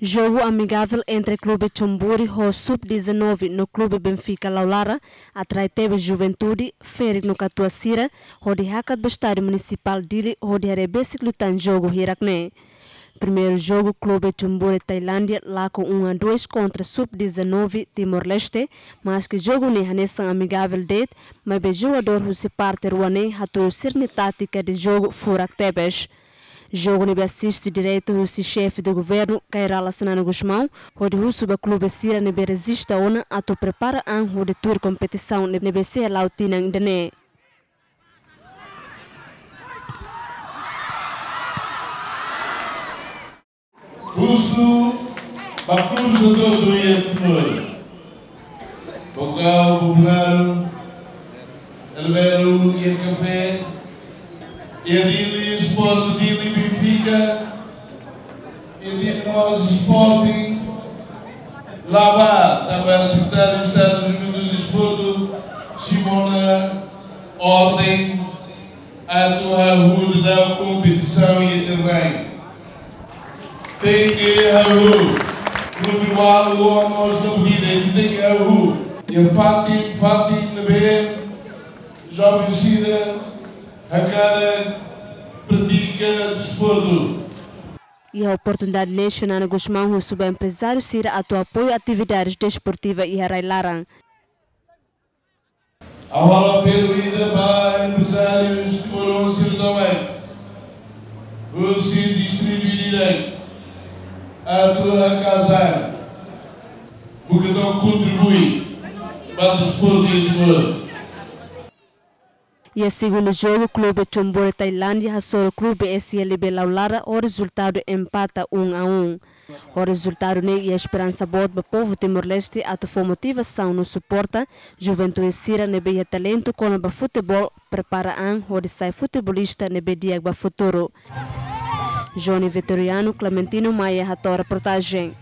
Jogo amigável entre Clube Tchomburi e Sub-19 no Clube Benfica Laulara atrai teve Juventude, Féric no Catuacira, onde hakat do Estádio Municipal dele, onde arebesic lutan jogo Hirakne. Primeiro jogo, Clube Tchomburi Tailândia, lá com 1-2 contra Sub-19 Timor-Leste, mas que jogo nem hanesan amigável det, mas o jogador se parte ruane hatu sirne tática de jogo furak tebes. Jogo nebe assiste direito o chefe do governo, Kairala Sanana Guzmão, onde o clube Sira nebe resiste a ona a to prepara an onde tour competição nebe ser lautina indane. Uso bakul do ia Bocal popular, Alvero e café, Edili Sport Dili Benfica, Edili Nós Sporting, Lava, também secretário do Estado do Juventude de Desporto, Simona Ordem, a tua rua da competição e terreno. Tem que a rua, no igual o almoço da vida, tem que a rua, e a Fati, Nebe, jovem Cida, a cara pratica desporto. E a oportunidade nacional na Guzmão, o subempresário Cira a tua apoio a atividades desportivas e a Railaran. A rola pelo ida para empresários que foram ser também. O Ciro Distrito e Direito. A tua casa. Porque não contribui para o desporto e a desporto. E a segundo jogo, o Clube Tchomburi Tailândia passou o Clube SLB Laulara, o resultado empata 1-1. O resultado e a esperança boa para o povo Timor-Leste a foi motivação no suporta, Juventude Sira nebe talento com o futebol, prepara onde sai futebolista nebe dia para futuro. Johnny Vitoriano, Clementino Maia, a reportagem.